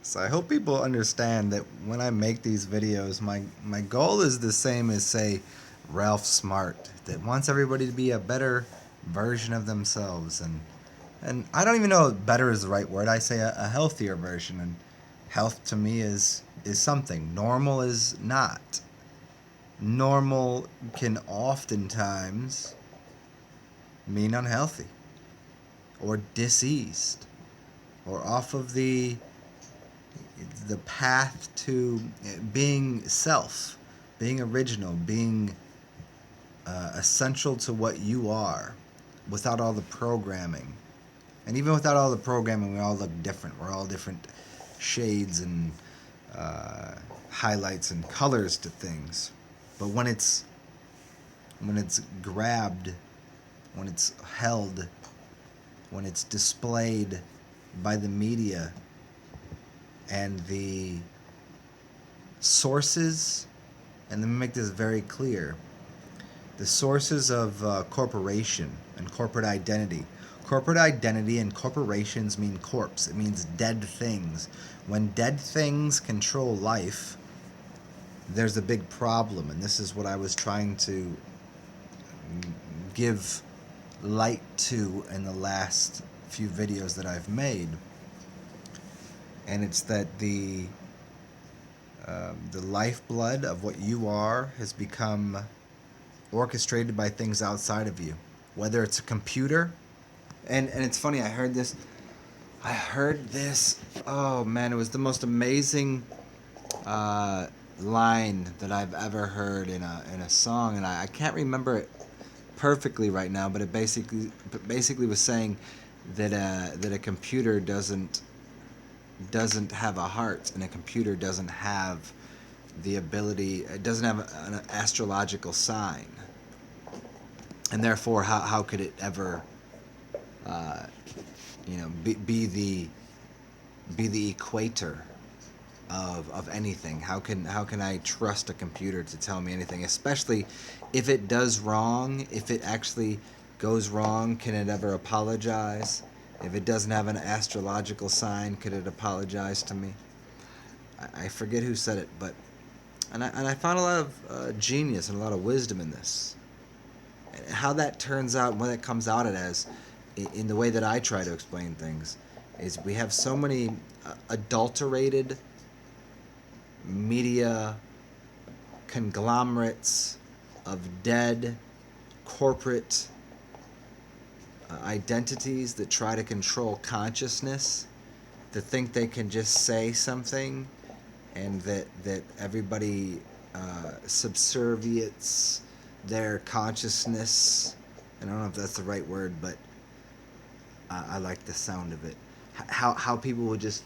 So I hope people understand that when I make these videos, my goal is the same as, say, Ralph Smart, that wants everybody to be a better version of themselves. And I don't even know if better is the right word. I say a healthier version. And health to me is something. Normal is not. Normal can oftentimes mean unhealthy or diseased or off of the path to being self, being original, being essential to what you are without all the programming. And even without all the programming, we all look different. We're all different shades and uh, highlights and colors to things. But when it's grabbed, when it's held, when it's displayed by the media and the sources, and let me make this very clear, the sources of corporation and corporate identity. Corporate identity and corporations mean corpse. It means dead things. When dead things control life, there's a big problem. And this is what I was trying to give light to in the last few videos that I've made. And it's that the lifeblood of what you are has become orchestrated by things outside of you, whether it's a computer. And it's funny, I heard this, oh man, it was the most amazing line that I've ever heard in a song, and I can't remember it perfectly right now, but it basically was saying that that a computer doesn't have a heart, and a computer doesn't have the ability, it doesn't have an astrological sign, and therefore how could it ever uh, be the equator of anything. How can I trust a computer to tell me anything, especially if it does wrong? If it actually goes wrong, can it ever apologize? If it doesn't have an astrological sign, could it apologize to me? I forget who said it, but and I found a lot of genius and a lot of wisdom in this. And how that turns out, what it comes out as, in the way that I try to explain things, is we have so many adulterated media conglomerates of dead corporate identities that try to control consciousness, that think they can just say something, and that everybody subserviates their consciousness. And I don't know if that's the right word, but I like the sound of it. How people would just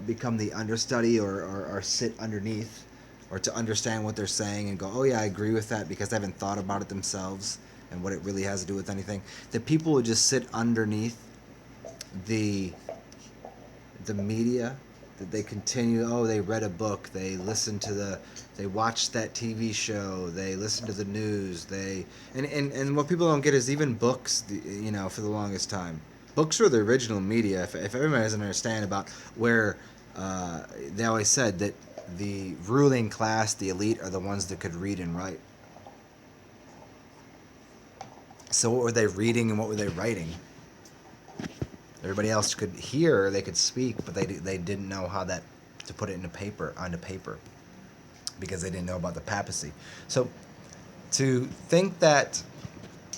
become the understudy or sit underneath, or to understand what they're saying and go, oh yeah, I agree with that, because they haven't thought about it themselves and what it really has to do with anything. That people would just sit underneath the media, that they continue, oh, they read a book, they listened to they watched that TV show, they listened to the news, and what people don't get is even books, for the longest time. Books were the original media. If everybody doesn't understand about where, they always said that the ruling class, the elite, are the ones that could read and write. So what were they reading and what were they writing? Everybody else could hear, they could speak, but they didn't know how to put it onto paper, because they didn't know about the papacy. So to think that,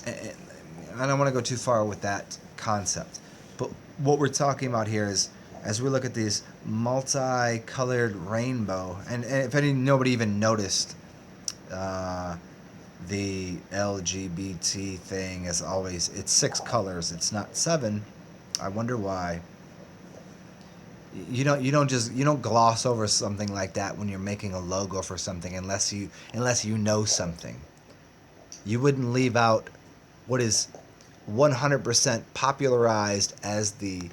I don't want to go too far with that concept, but what we're talking about here is, as we look at these multicolored rainbow, and if nobody even noticed, the LGBT thing is always, it's 6 colors, it's not 7. I wonder why. You don't gloss over something like that when you're making a logo for something, unless you know something. You wouldn't leave out what is 100% popularized as the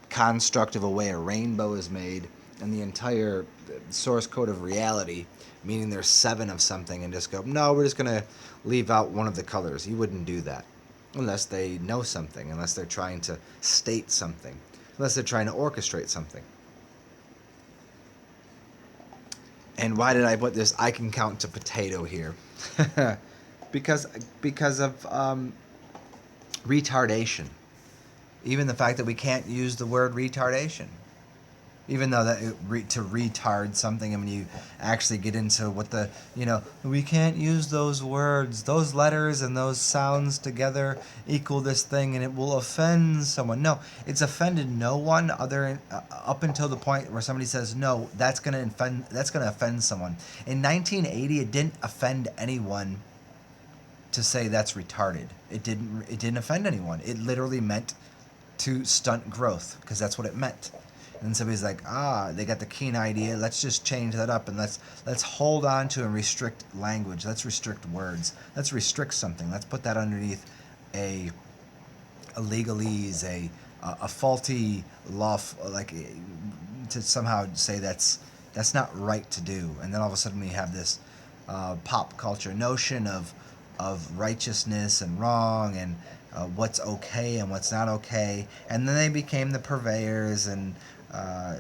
construct of a way a rainbow is made, and the entire source code of reality, meaning there's 7 of something, and just go, no, we're just going to leave out one of the colors. You wouldn't do that unless they know something, unless they're trying to state something, unless they're trying to orchestrate something. And why did I put this I can count to potato here? because of retardation. Even the fact that we can't use the word retardation. Even though that to retard something, and when you actually get into what the, we can't use those words, those letters and those sounds together equal this thing, and it will offend someone. No, it's offended no one other up until the point where somebody says no, that's gonna offend someone. In 1980, it didn't offend anyone to say that's retarded. It didn't offend anyone. It literally meant to stunt growth, because that's what it meant. And somebody's like, they got the keen idea. Let's just change that up, and let's hold on to and restrict language. Let's restrict words. Let's restrict something. Let's put that underneath a legalese, a faulty law, like to somehow say that's not right to do. And then all of a sudden we have this pop culture notion of righteousness and wrong, and what's okay and what's not okay. And then they became the purveyors and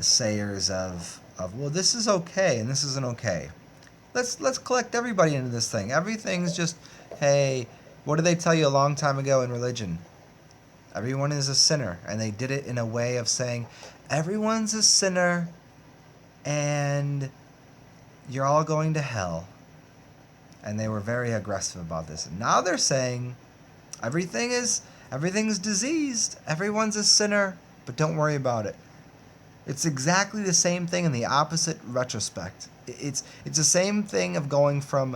sayers of well, this is okay and this isn't okay. Let's collect everybody into this thing. Everything's just, hey, what did they tell you a long time ago in religion? Everyone is a sinner. And they did it in a way of saying, everyone's a sinner and you're all going to hell. And they were very aggressive about this. And now they're saying everything's diseased. Everyone's a sinner, but don't worry about it. It's exactly the same thing in the opposite retrospect. It's the same thing of going from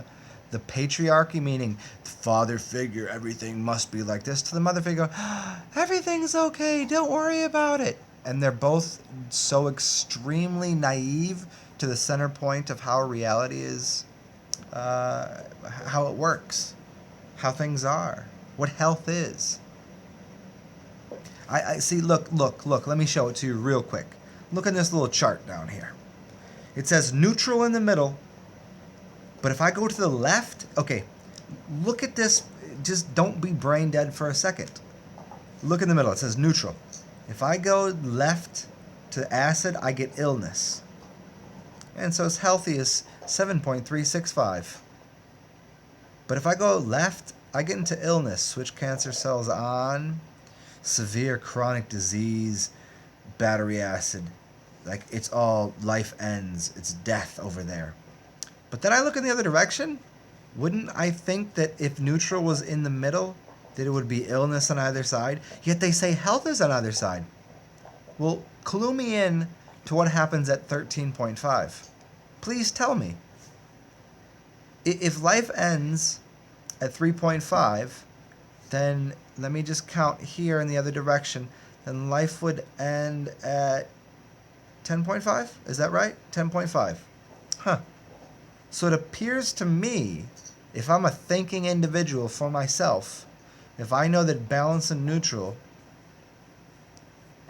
the patriarchy, meaning the father figure, everything must be like this, to the mother figure, everything's okay, don't worry about it. And they're both so extremely naive to the center point of how reality is, how it works, how things are, what health is. I see, look, let me show it to you real quick. Look at this little chart down here. It says neutral in the middle, but if I go to the left, okay, look at this, just don't be brain dead for a second. Look in the middle, it says neutral. If I go left to acid, I get illness. And so it's healthy as 7.365. But if I go left, I get into illness, switch cancer cells on, severe chronic disease, battery acid. Like, it's all life ends. It's death over there. But then I look in the other direction. Wouldn't I think that if neutral was in the middle, that it would be illness on either side? Yet they say health is on either side. Well, clue me in to what happens at 13.5. Please tell me. If life ends at 3.5, then let me just count here in the other direction. Then life would end at 10.5? Is that right? 10.5. Huh. So it appears to me, if I'm a thinking individual for myself, if I know that balance and neutral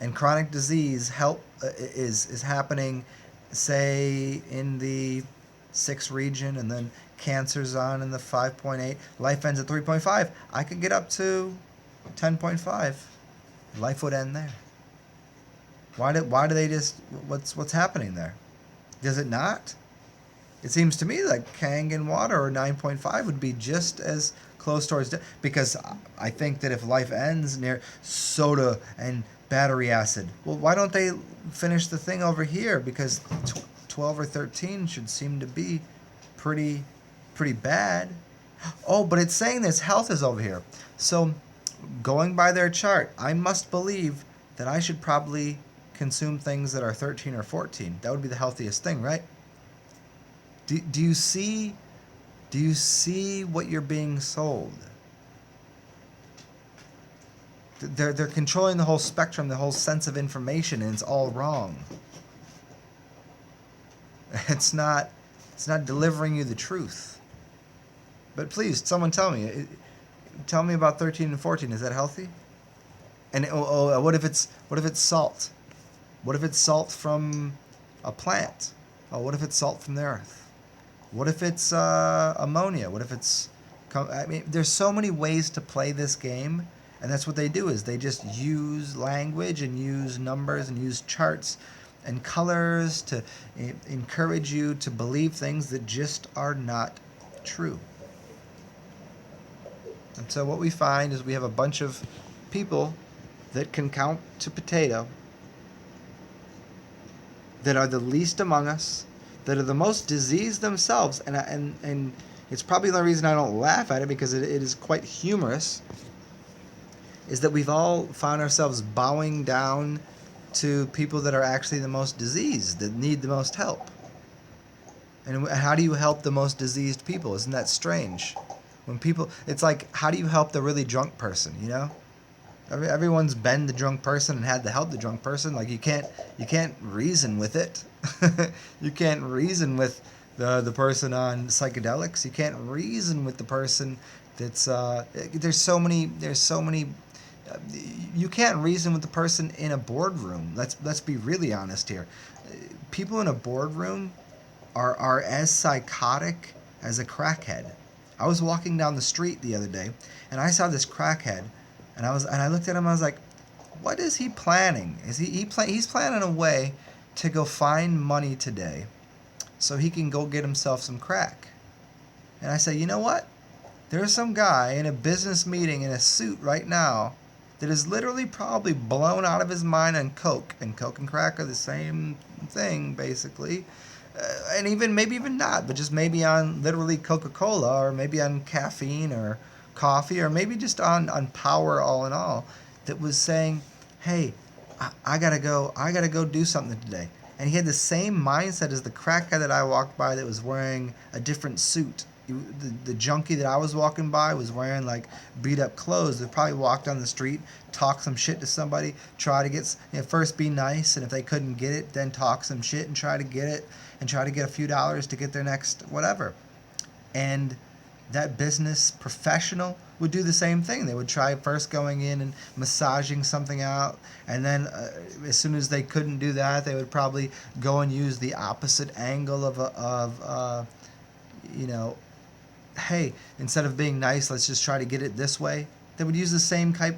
and chronic disease is happening, say, in the 6 region, and then cancer's on in the 5.8, life ends at 3.5, I could get up to 10.5. Life would end there. Why do they just, what's happening there? Does it not? It seems to me like Kangen water or 9.5 would be just as close towards death, because I think that if life ends near soda and battery acid, well, why don't they finish the thing over here? Because 12 or 13 should seem to be pretty bad. Oh, but it's saying this health is over here. So going by their chart, I must believe that I should probably consume things that are 13 or 14. That would be the healthiest thing, right? Do you see what you're being sold? They're controlling the whole spectrum, the whole sense of information, and it's all wrong. It's not delivering you the truth. But please, someone tell me. Tell me about 13 and 14. Is that healthy? And what if it's salt? What if it's salt from a plant? Oh, what if it's salt from the earth? What if it's ammonia? What if it's... I mean, there's so many ways to play this game, and that's what they do, is they just use language and use numbers and use charts and colors to encourage you to believe things that just are not true. And so what we find is we have a bunch of people that can count to potato, that are the least among us, that are the most diseased themselves, and it's probably the reason I don't laugh at it, because it is quite humorous, is that we've all found ourselves bowing down to people that are actually the most diseased, that need the most help. And how do you help the most diseased people? Isn't that strange? When people, it's like, how do you help the really drunk person, you know? Everyone's been the drunk person and had to help the drunk person. Like you can't reason with it. You can't reason with the person on psychedelics. You can't reason with the person that's there's so many. You can't reason with the person in a boardroom. Let's be really honest here. People in a boardroom are as psychotic as a crackhead. I was walking down the street the other day, and I saw this crackhead, and I looked at him. I was like, "What is he planning? He's planning a way to go find money today, so he can go get himself some crack." And I said, "You know what? There's some guy in a business meeting in a suit right now that is literally probably blown out of his mind on coke, and coke and crack are the same thing basically." And maybe even not, but just maybe on literally Coca-Cola, or maybe on caffeine or coffee, or maybe just on power all in all, that was saying, "Hey, I gotta go do something today." And he had the same mindset as the crack guy that I walked by that was wearing a different suit. The junkie that I was walking by was wearing like beat up clothes. They probably walked down the street, talk some shit to somebody, try to get, first be nice, and if they couldn't get it, then talk some shit and try to get it, and try to get a few dollars to get their next whatever. And that business professional would do the same thing. They would try first going in and massaging something out, and then as soon as they couldn't do that, they would probably go and use the opposite angle of you know, hey, instead of being nice, let's just try to get it this way. They would use the same type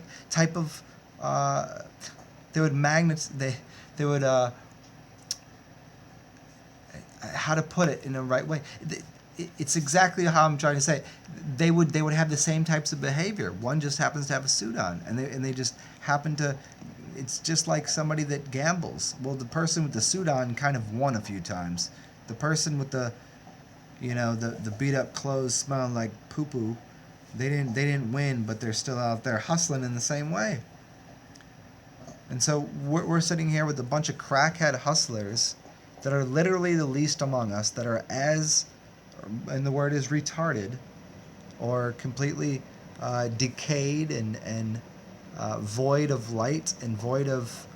of they would they would how to put it in the right way. It's exactly how I'm trying to say. They would have the same types of behavior. One just happens to have a suit on, and they just happen to. It's just like somebody that gambles. Well, the person with the suit on kind of won a few times. The person with the the beat up clothes smelling like poo poo, they didn't win, but they're still out there hustling in the same way. And so we're sitting here with a bunch of crackhead hustlers that are literally the least among us, that are as, and the word is retarded, or completely decayed and void of light and void of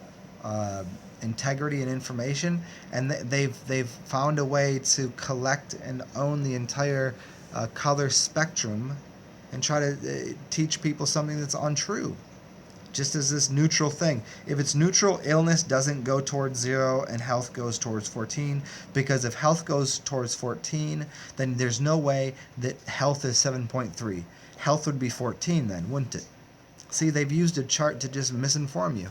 integrity and information, and they've found a way to collect and own the entire color spectrum, and try to teach people something that's untrue, just as this neutral thing. If it's neutral, illness doesn't go towards 0 and health goes towards 14, because if health goes towards 14, then there's no way that health is 7.3. Health would be 14 then, wouldn't it? See, they've used a chart to just misinform you.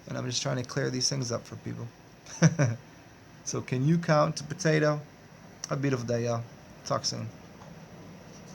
And I'm just trying to clear these things up for people. So can you count to potato? Have a beautiful day, y'all. Talk soon.